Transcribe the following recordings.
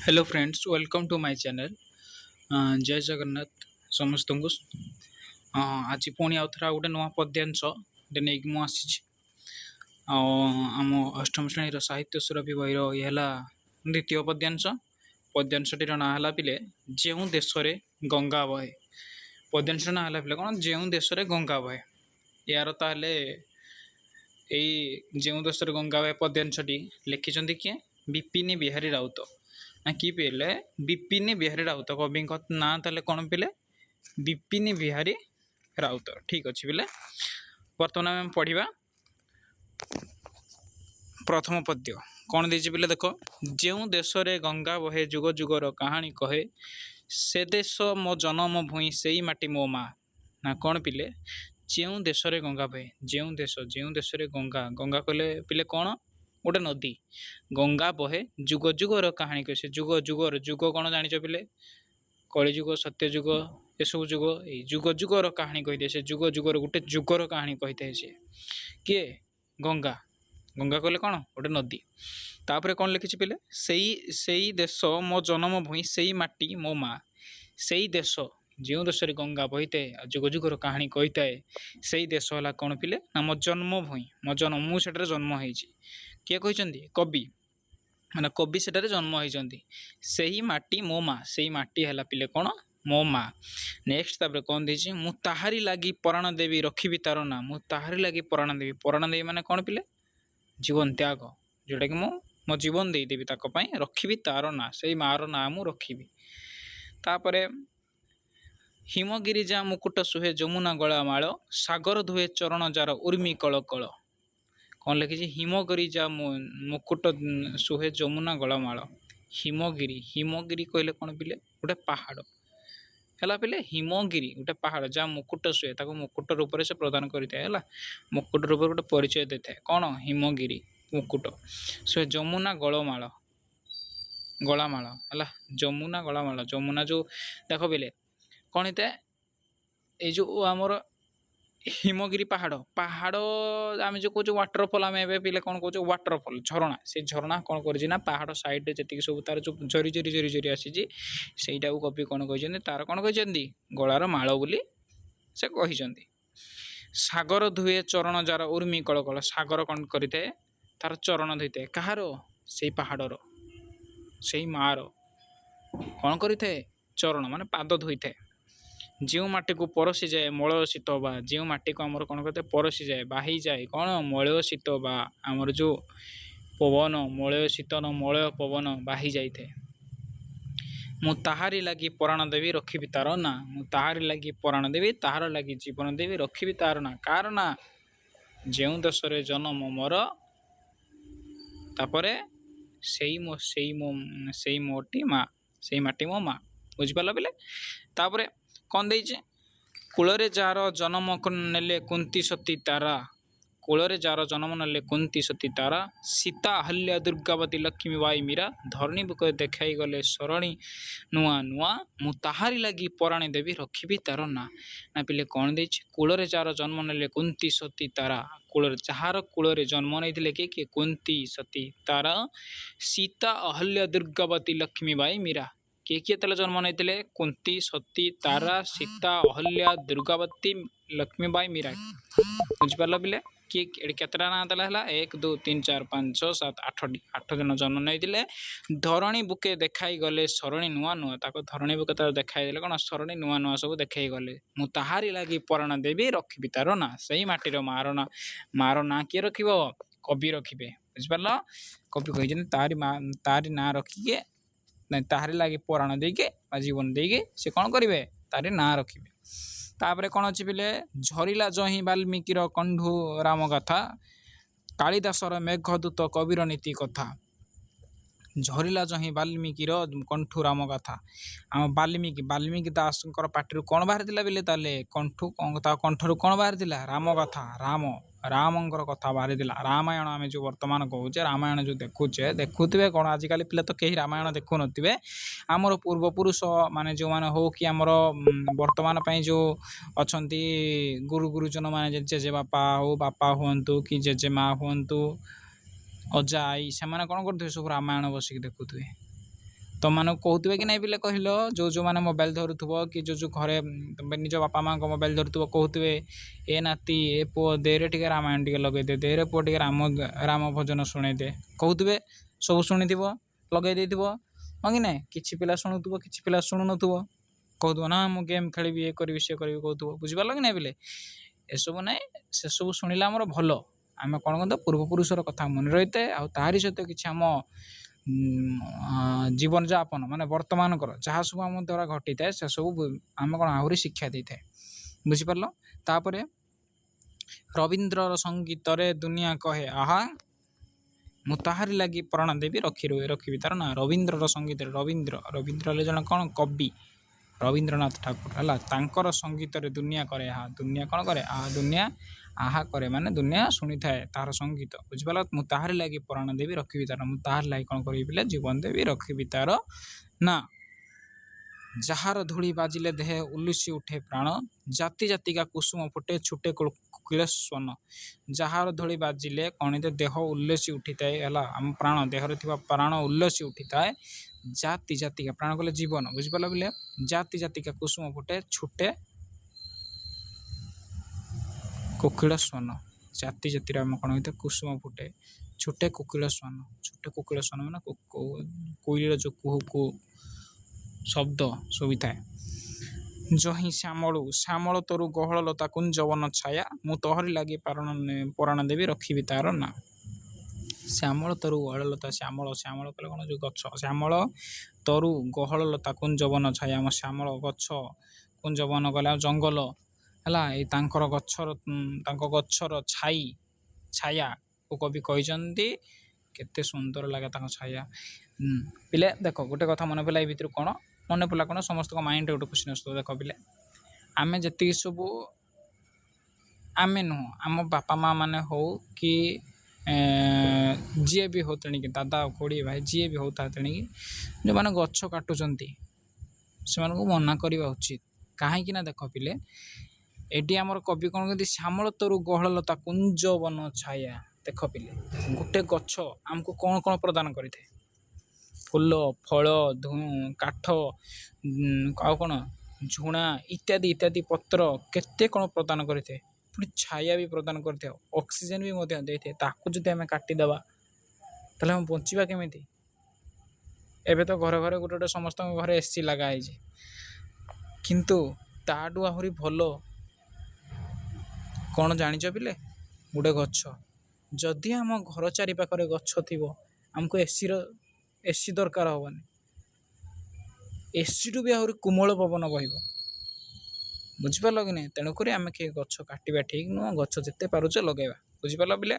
Hello friends, welcome to my channel. जय जगन्नाथ समस्त को। आज पुणी आउ थे गोटे नुआ पद्यांश नहीं मु आसी आम अष्टम श्रेणी साहित्य सुरभि बही ये द्वितीय पद्यांश। पद्यांशटीर ना है पिले जो देश में गंगा बहे। पद्यांश ना है पिले कौन जो देश में गंगा बहे यार ताले जो देश में गंगा बहे पद्यांशटी लिखिं किए विपिन बिहारी राउत ना कि पिले विपिन बिहारी राउत कवि ना ताले कौन पिले विपिन बिहारी राउत। ठीक अच्छे पिले बर्तमान आम पढ़ा प्रथम पद्य कौन दे पिले देख जो देश में गंगा बहे जुग जुगर कहानी कहे से देश मो जन्म भूई से माटी मो माँ ना कौन पिले जो देश में गंगा बहे जो देश में गंगा गंगा कहले पिले कौन गोटे नदी गंगा बहे जुग जुगर कहानी कहे से जुग जुगर जुग कौन जानिच पिले कली जुग सत्य जुग ये सब जुग ये जुग जुगर कहानी कही से जुग जुगर गोटे जुगर कहानी कही था सी किए गंगा गंगा कहले कौन गोटे नदी तापर कौन लिखी पिले से देश मो जन्म भूई से माटी मो माँ से देश जो देश में गंगा बही था जुग जुगर कहानी कही थाए से देश है कौन पिले ना मो जन्म भूई मो जन्म मुझे जन्म हो किए कहते कवि माने कवि सेठारे जन्म होती से ही माटी मो माँ से माटी है पिले कौन मो माँ। नेक्स्ट तापर कौन देती मु ताहारी लगी पराण देवी रखी तार ना मु ताहारी लगी पराण देवी माने कौन पिले जीवन त्याग जोटा कि मो जीवन देदेवी ताकि रखी तार ना से मार ना मु रखी तापर हिमगिरिजा मुकुट सुहे जमुना गलामाल सागर धुए चरण जार उर्मी कल कल कौन लिखी हिमगिरिजा मुकुट सुहे जमुना गलामाल हिमगिरी हिमगिरी कहले कौन पिले गोटे पहाड़ है पिले हिमगिरी गोटे पहाड़ जहाँ मुकुट शुए मुकुट रूप से प्रदान करता है मुकुट रूप गोटे परिचय देता है कौन हिमगिरी मुकुट शुए जमुना गलमाल गलामाल है जमुना गलामाल जमुना जो देख पिले कौन होता है ये जो आमर हिमगिरी पहाड़ पहाड़ आम जो कौच वाटरफल आम पिले कौन कौच वाटरफल झरणा से झरणा कौन कर पहाड़ सैड्रे जी सब तार जो झरी झरी झरी झरी आसी से कवि कौन कहते तार कौन कहते गलार माल बोली से कहते सागर धुए चरण जार उर्मी कल कल सागर कौन करें तार चरण धोई था कहार से पहाड़र से मार कौन करें चरण माने पाद धोई था जो माटी को परसी जाए मलय शीत बा जो माटी को आमर कौन कहते परसी जाए बाही जाए कौन मलय शीत बा आमर जो पवन मलय शीतन मलय पवन बाही जाए मु ताहारी लगी प्राण देवी रखी तार ना मु ताहारी लगी प्राण देवी ताहार लगी जीवन देवी रखी तार ना कार ना जो देश में जन्म मोर तापर से मोटी माँ से माटी मो माँ बुझिपार पिले तापर कौन देचे कूल जार जन्म नेले कुंती सती तारा कूल जार जन्म नेले कुंती सती तारा सीता अहल्या दुर्गावती लक्ष्मी बाई मीरा धरणी बुक देखाई गले सरणी नुआ नुआ मु ताहारी लगी पराणी देवी रखी तार ना ना पिले कौन देचे कूल जार जन्म नेले कुंती सती तारा कूल जार कूल जन्म नहीं किए किए कुंती सती तारा सीता अहल्या दुर्गावती लक्ष्मी बाई मीरा किए किए तेल जन्म नहीं कुंती सती तारा सीता अहल्या दुर्गावती लक्ष्मीबाई मीरा बुझिपार पिले किए केतटा ना तेल है 1 2 3 4 5 6 7 8 जन जन्म नहीं धरणी बुके देखाई गले सरणी नुआ नुआ धरणी बुके तार देखाई देले कौन सरणी नुआ नुआ सब देखाई गले मु ताहारी लगी पराण देवी रखी तार ना से माटीर मार ना किए रख कवि रखिए बुझिपार कवि कही तारी ना रखिए नहीं ताहारी लगी पराण देके जीवन देके से कौन करेंगे तारी ना रखिए तापर कौन अच्छी पिले झरिला जही वाल्मीकिर कंढू राम गाथा कालिदासर मेघदूत कविर नीति कथा झरिला जही वाल्मीकिर कंठू राम गाथा आम वाल्मीकि दास पार्टी कौन बाहरी बोले ताले कंठू कंठरू कौन बाहरी राम गाथा रामंकर कथा बाहरी रामायण आम जो वर्तमान कहे रामायण जो देखुए कौन आजिकल पिला तो कहीं रामायण देखु नथिबे आमर पूर्वपुरुष माने जो माने हो कि आमर वर्तमान जो अछंती गुरु गुरुजन माने जेजे बापा हुंतु कि जेजेमा हुंतु अजा आई से कौन करते सब रामायण बसिक देखुए ତମମାନଙ୍କୁ କହୁଥିବେ କି ନାଇଁ ପିଲେ କହିଲ, ଯେଉଁମାନେ ମୋବାଇଲ ଧରୁଥିବ କି ଯେଉଁ ଘରେ ନିଜ ବାପା ମାଆଙ୍କ ମୋବାଇଲ ଧରୁଥିବ କହୁଥିବେ ଏ ନାତି ଏ ପୁଅ ଦେରେ ଟିକେ ରାମାୟଣ ଟିକେ ଲଗେଇଦେ, ଦେରେ ପୁଅ ଟିକେ ରାମ ଭଜନ ଶୁଣେଇଦେ, କହୁଥିବେ। ସବୁ ଶୁଣିଥିବ, ଲଗେଇ ଦେଇଥିବ, ହଁ କି ନାଇଁ? କିଛି ପିଲା ଶୁଣୁଥିବ, କିଛି ପିଲା ଶୁଣୁନଥିବ, କହୁଥିବ ନା ମୁଁ ଗେମ୍ ଖେଳିବି, ଏ କରିବି ସେ କରିବି କହୁଥିବ। ବୁଝିପାରିଲ କି ନାଇଁ ପିଲେ? ଏସବୁ ନାହିଁ, ସେସବୁ ଶୁଣିଲେ ଆମର ଭଲ। ଆମେ କ'ଣ କରନ୍ତୁ, ପୂର୍ବପୁରୁଷର କଥା ମନେ ରହିଥାଏ, ଆଉ ତାହାରି ସହିତ କିଛି ଆମ ଜୀବନଯାପନ ମାନେ ବର୍ତ୍ତମାନଙ୍କର ଯାହା ସବୁ ଆମ ଦ୍ୱାରା ଘଟିଥାଏ ସେସବୁ ଆମେ କ'ଣ ଆହୁରି ଶିକ୍ଷା ଦେଇଥାଏ। ବୁଝିପାରିଲ? ତାପରେ ରବୀନ୍ଦ୍ରର ସଙ୍ଗୀତରେ ଦୁନିଆ କହେ ଆହା, ମୁଁ ତାହାରି ଲାଗି ପ୍ରାଣ ଦେବି ରଖିବି ତାର ନା। ରବୀନ୍ଦ୍ରର ସଙ୍ଗୀତରେ, ରବୀନ୍ଦ୍ର ହେଲେ ଜଣେ କ'ଣ କବି, ରବୀନ୍ଦ୍ରନାଥ ଠାକୁର ହେଲା। ତାଙ୍କର ସଙ୍ଗୀତରେ ଦୁନିଆ କରେ ଆହା, ଦୁନିଆ କ'ଣ କରେ? ଦୁନିଆ ଆହା କରେ ମାନେ ଦୁନିଆ ଶୁଣିଥାଏ ତାହାର ସଙ୍ଗୀତ। ବୁଝିପାରିଲ? ମୁଁ ତାହାରି ଲାଗି ପ୍ରାଣ ଦେବି ରଖିବି ତାର, ମୁଁ ତାହାରି ଲାଗି କ'ଣ କରିବି ପିଲେ? ଜୀବନ ଦେବି ରଖିବି ତାର ନା। ଯାହାର ଧୂଳି ବାଜିଲେ ଦେହେ ଉଲ୍ଲସି ଉଠେ ପ୍ରାଣ, ଜାତି ଜାତିକା କୁସୁମ ଫୁଟେ ଛୁଟେ କୋକିଳ ସ୍ୱନ। ଯାହାର ଧୂଳି ବାଜିଲେ କ'ଣ ଦେହ ଉଲ୍ଲସି ଉଠିଥାଏ ହେଲା, ଆମ ପ୍ରାଣ, ଦେହରେ ଥିବା ପ୍ରାଣ ଉଲ୍ଲସି ଉଠିଥାଏ। ଜାତି ଜାତିକା, ପ୍ରାଣ କଲେ ଜୀବନ। ବୁଝିପାରିଲ ପିଲେ? ଜାତି ଜାତିକା କୁସୁମ ଫୁଟେ ଛୁଟେ କୋକିଳ ସ୍ୱନ। ଜାତି ଜାତିର ଆମେ କ'ଣ ହୋଇଥାଏ? କୁସୁମ ଫୁଟେ ଛୁଟେ କୋକିଳ ସ୍ୱନ। ଛୁଟେ କୋକିଳ ସ୍ୱନ ମାନେ କୋଇଲିର ଯେଉଁ କୁହୁ କୁହୁ ଶବ୍ଦ ଶୁଭିଥାଏ। ଜହିଁ ଶ୍ୟାମଳ ତରୁ ଗହଳ ଲତା କୁଞ୍ଜବନ ଛାୟା, ମୁଁ ତୋହରି ଲାଗି ପରାଣ ଦେବି ରଖିବି ତାର ନା। ଶ୍ୟାମଳ ତରୁ ଗହଳ ଲତା, ଶ୍ୟାମଳ କଲେ କ'ଣ? ଯେଉଁ ଗଛ, ଶ୍ୟାମଳ ତରୁ ଗହଳ ଲତା କୁଞ୍ଜବନ ଛାୟା, ଆମ ଶ୍ୟାମଳ ଗଛ, କୁଞ୍ଜବନ କଲେ ଆଉ ଜଙ୍ଗଲ ହେଲା। ଏଇ ତାଙ୍କ ଗଛର ଛାୟାକୁ କବି କହିଛନ୍ତି କେତେ ସୁନ୍ଦର ଲାଗେ ତାଙ୍କ ଛାୟା। ପିଲେ ଦେଖ, ଗୋଟେ କଥା ମନେ ପଡ଼ିଲା, ଏଇ ଭିତରୁ କ'ଣ ମନେ ପଡ଼ିଲା? କ'ଣ ସମସ୍ତଙ୍କ ମାଇଣ୍ଡରେ ଗୋଟେ କ୍ୱେଶ୍ଚନ୍ ଆସୁଥିବ। ଦେଖ ପିଲେ, ଆମେ ଯେତିକି ସବୁ, ଆମେ ନୁହଁ, ଆମ ବାପା ମା ମାନେ ହଉ କି ଯିଏ ବି ହଉ ତେଣିକି, ଦାଦା ଖୁଡ଼ୀ ଭାଇ ଯିଏ ବି ହଉ ତା ତେଣିକି, ଯେଉଁମାନେ ଗଛ କାଟୁଛନ୍ତି ସେମାନଙ୍କୁ ମନା କରିବା ଉଚିତ। କାହିଁକି ନା ଦେଖ ପିଲେ, ଏଠି ଆମର କବି କ'ଣ କହନ୍ତି? ଶ୍ୟାମଳ ତରୁ ଗହଳ ଲତା କୁଞ୍ଜବନ ଛାୟା। ଦେଖ ପିଲେ, ଗୋଟେ ଗଛ ଆମକୁ କ'ଣ କ'ଣ ପ୍ରଦାନ କରିଥାଏ? ଫୁଲ, ଫଳ, କାଠ, ଆଉ କ'ଣ ଝୁଣା ଇତ୍ୟାଦି ଇତ୍ୟାଦି, ପତ୍ର କେତେ କ'ଣ ପ୍ରଦାନ କରିଥାଏ। ପୁଣି ଛାୟା ବି ପ୍ରଦାନ କରିଥାଏ, ଅକ୍ସିଜେନ୍ ବି ମଧ୍ୟ ଦେଇଥାଏ। ତାକୁ ଯଦି ଆମେ କାଟିଦେବା ତାହେଲେ ଆମେ ବଞ୍ଚିବା କେମିତି? ଏବେ ତ ଘରେ ଘରେ ଗୋଟେ ସମସ୍ତଙ୍କ ଘରେ AC ଲଗା ହେଇଛି, କିନ୍ତୁ ତାଠୁ ଆହୁରି ଭଲ କ'ଣ ଜାଣିଛ ପିଲେ? ଗୋଟେ ଗଛ। ଯଦି ଆମ ଘର ଚାରିପାଖରେ ଗଛ ଥିବ, ଆମକୁ AC ଦରକାର ହେବନି। ଏସିଠୁ ବି ଆହୁରି କୋମଳ ପବନ ବହିବ। ବୁଝିପାରିଲ କି ନାହିଁ? ତେଣୁକରି ଆମେ କିଏ ଗଛ କାଟିବା ଠିକ୍ ନୁହଁ, ଗଛ ଯେତେ ପାରୁଛେ ଲଗାଇବା। ବୁଝିପାରିଲ ପିଲେ?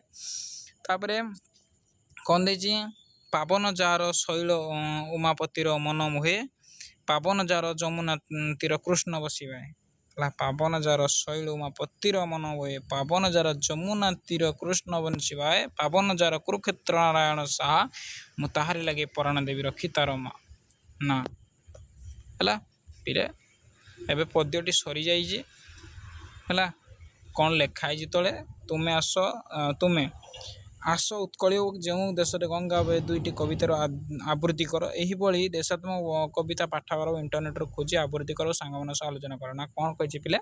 ତାପରେ କ'ଣ ଦେଇଛି? ପାବନ ଯାହାର ଶୈଳ ଉମାପତିର ମନ ମୋହେ, ପାବନ ଯାହାର ଯମୁନା ତୀର କୃଷ୍ଣ ବସିବା ହେଲା। ପାବନ ଯାହାର ଶୈଳ ଉମାପତିର ମନ ମୋହେ, ପାବନ ଯାହାର ଯମୁନା ତୀର କୃଷ୍ଣ ବଂଶିବାଏ, ପାବନ ଯାହାର କୁରୁକ୍ଷେତ୍ର ନାରାୟଣ ସାହା, ମୁଁ ତାହାରି ଲାଗି ପରାଣ ଦେବି ରଖି ତାର ନା। ହେଲା ପିଲେ, ଏବେ ପଦ୍ୟଟି ସରିଯାଇଛି ହେଲା। କ'ଣ ଲେଖା ହେଇଛି ତଳେ? ତୁମେ ଆସ ଉତ୍କଳୀୟ ଯେଉଁ ଦେଶରେ ଗଙ୍ଗା ବହେ, ଦୁଇଟି କବିତାର ଆବୃତ୍ତି କର। ଏହିଭଳି ଦେଶାତ୍ମକ କବିତା ପାଠାଗାର ଇଣ୍ଟରନେଟ୍ରୁ ଖୋଜି ଆବୃତ୍ତି କର, ସାଙ୍ଗମାନଙ୍କ ସହ ଆଲୋଚନା କର। ନା କ'ଣ କହିଛି ପିଲେ?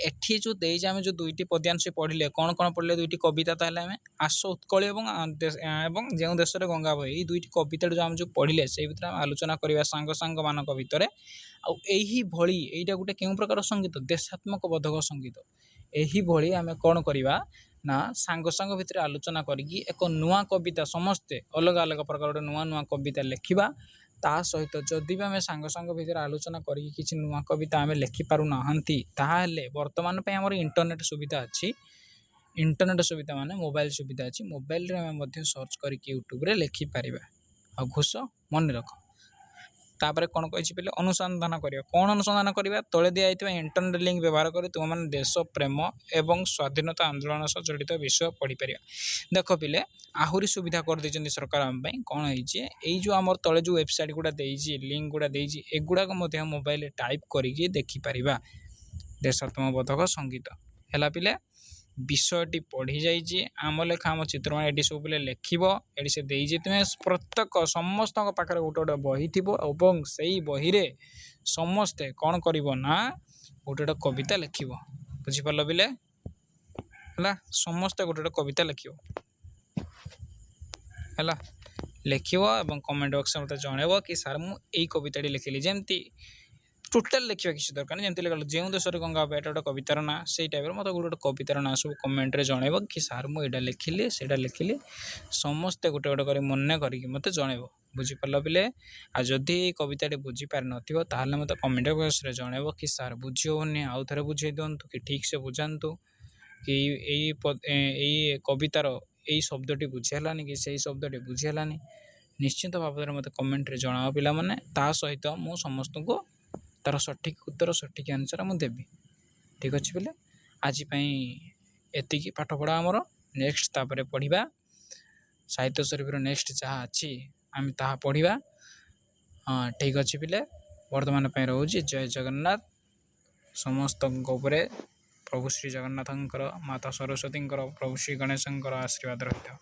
ଏଠି ଯେଉଁ ଦେଇଛି, ଆମେ ଯେଉଁ ଦୁଇଟି ପଦ୍ୟାଂଶ ପଢ଼ିଲେ, କ'ଣ କ'ଣ ପଢ଼ିଲେ? ଦୁଇଟି କବିତା। ତାହେଲେ ଆମେ ଆସ ଉତ୍କଳୀୟ ଏବଂ ଯେଉଁ ଦେଶରେ ଗଙ୍ଗା ବହେ, ଏଇ ଦୁଇଟି କବିତାରୁ ଆମେ ଯେଉଁ ପଢ଼ିଲେ ସେଇ ଭିତରେ ଆମେ ଆଲୋଚନା କରିବା ସାଙ୍ଗମାନଙ୍କ ଭିତରେ। ଆଉ ଏଇଭଳି, ଏଇଟା ଗୋଟେ କେଉଁ ପ୍ରକାର ସଙ୍ଗୀତ? ଦେଶାତ୍ମକ ବୋଧକ ସଙ୍ଗୀତ। ଏହିଭଳି ଆମେ କ'ଣ କରିବା ନା, ସାଙ୍ଗ ଭିତରେ ଆଲୋଚନା କରିକି ଏକ ନୂଆ କବିତା, ସମସ୍ତେ ଅଲଗା ଅଲଗା ପ୍ରକାର ଗୋଟେ ନୂଆ କବିତା ଲେଖିବା। ତା ସହିତ ଯଦି ବି ଆମେ ସାଙ୍ଗ ଭିତରେ ଆଲୋଚନା କରିକି କିଛି ନୂଆ କବିତା ଆମେ ଲେଖିପାରୁନାହାନ୍ତି, ତାହେଲେ ବର୍ତ୍ତମାନ ପାଇଁ ଆମର ଇଣ୍ଟରନେଟ୍ ସୁବିଧା ଅଛି। ଇଣ୍ଟରନେଟ୍ ସୁବିଧା ମାନେ ମୋବାଇଲ ସୁବିଧା ଅଛି। ମୋବାଇଲରେ ଆମେ ମଧ୍ୟ ସର୍ଚ୍ଚ କରିକି ୟୁଟ୍ୟୁବରେ ଲେଖିପାରିବା। ଆଉ ଘୋଷ ମନେ ରଖ। ତାପରେ କ'ଣ କହିଛି ପିଲେ? ଅନୁସନ୍ଧାନ କରିବା। କ'ଣ ଅନୁସନ୍ଧାନ କରିବା? ତଳେ ଦିଆଯାଇଥିବା ଇଣ୍ଟରନେଟ୍ ଲିଙ୍କ ବ୍ୟବହାର କରି ତୁମେମାନେ ଦେଶ ପ୍ରେମ ଏବଂ ସ୍ୱାଧୀନତା ଆନ୍ଦୋଳନ ସହ ଜଡ଼ିତ ବିଷୟ ପଢ଼ିପାରିବା। ଦେଖ ପିଲେ, ଆହୁରି ସୁବିଧା କରିଦେଇଛନ୍ତି ସରକାର ଆମ ପାଇଁ। କ'ଣ ହେଇଛି? ଏଇ ଯେଉଁ ଆମର ତଳେ ଯେଉଁ ୱେବସାଇଟ୍ ଗୁଡ଼ା ଦେଇଛି, ଲିଙ୍କ ଗୁଡ଼ା ଦେଇଛି, ଏଗୁଡ଼ାକ ମଧ୍ୟ ମୋବାଇଲରେ ଟାଇପ୍ କରିକି ଦେଖିପାରିବା। ଦେଶାତ୍ମକବୋଧକ ସଙ୍ଗୀତ ହେଲା ପିଲେ। ବିଷୟଟି ପଢ଼ି ଯାଇଛି ଆମ ଲେଖା ଆମ ଚିତ୍ରମାନେ ଏଠି ସବୁ ପିଲେ ଲେଖିବ। ଏଠି ସେ ଦେଇଛି ତୁମେ ପ୍ରତ୍ୟେକ ସମସ୍ତଙ୍କ ପାଖରେ ଗୋଟେ ଗୋଟେ ବହି ଥିବ ଏବଂ ସେଇ ବହିରେ ସମସ୍ତେ କ'ଣ କରିବ ନା ଗୋଟେ ଗୋଟେ କବିତା ଲେଖିବ। ବୁଝିପାରିଲ ପିଲେ ହେଲା, ସମସ୍ତେ ଗୋଟେ ଗୋଟେ କବିତା ଲେଖିବ ହେଲା। ଲେଖିବ ଏବଂ କମେଣ୍ଟ ବକ୍ସରେ ମୋତେ ଜଣାଇବ କି ସାର୍ ମୁଁ ଏଇ କବିତାଟି ଲେଖିଲି। ଯେମିତି ଟୋଟାଲ୍ ଲେଖିବା କିଛି ଦରକାର ନାହିଁ, ଯେମିତି ଲେଖିଲ ଯେଉଁ ଦେଶରେ ଗଙ୍ଗା ହେବ ଏଇଟା ଗୋଟେ କବିତାର ନାଁ, ସେଇ ଟାଇପ୍ର ମୋତେ ଗୋଟେ ଗୋଟେ କବିତାର ନାଁ ସବୁ କମେଣ୍ଟରେ ଜଣାଇବ କି ସାର୍ ମୁଁ ଏଇଟା ଲେଖିଲି ସେଇଟା ଲେଖିଲି। ସମସ୍ତେ ଗୋଟେ ଗୋଟେ କରି ମନେ କରିକି ମୋତେ ଜଣାଇବ। ବୁଝିପାରିଲ ପିଲେ। ଆଉ ଯଦି ଏଇ କବିତାଟି ବୁଝିପାରିନଥିବ ତାହେଲେ ମୋତେ କମେଣ୍ଟ ବକ୍ସରେ ଜଣାଇବ କି ସାର୍ ବୁଝି ହେଉନି, ଆଉ ଥରେ ବୁଝେଇ ଦିଅନ୍ତୁ କି ଠିକ୍ସେ ବୁଝାନ୍ତୁ, କି ଏଇ କବିତାର ଏଇ ଶବ୍ଦଟି ବୁଝି ହେଲାନି କି ସେଇ ଶବ୍ଦଟି ବୁଝି ହେଲାନି। ନିଶ୍ଚିନ୍ତ ଭାବରେ ମୋତେ କମେଣ୍ଟରେ ଜଣାଅ ପିଲାମାନେ। ତା ସହିତ ମୁଁ ସମସ୍ତଙ୍କୁ ତା'ର ସଠିକ୍ ଉତ୍ତର ସଠିକ୍ ଆନ୍ସର୍ ମୁଁ ଦେବି। ଠିକ୍ ଅଛି ପିଲେ, ଆଜି ପାଇଁ ଏତିକି ପାଠପଢ଼ା ଆମର। ନେକ୍ସଟ ତାପରେ ପଢ଼ିବା ସାହିତ୍ୟ ଶରୀଫର ନେକ୍ସଟ ଯାହା ଅଛି ଆମେ ତାହା ପଢ଼ିବା। ଠିକ୍ ଅଛି ପିଲେ, ବର୍ତ୍ତମାନ ପାଇଁ ରହୁଛି। ଜୟ ଜଗନ୍ନାଥ। ସମସ୍ତଙ୍କ ଉପରେ ପ୍ରଭୁ ଶ୍ରୀ ଜଗନ୍ନାଥଙ୍କର, ମାତା ସରସ୍ୱତୀଙ୍କର, ପ୍ରଭୁ ଶ୍ରୀ ଗଣେଶଙ୍କର ଆଶୀର୍ବାଦ ରହିଥାଉ।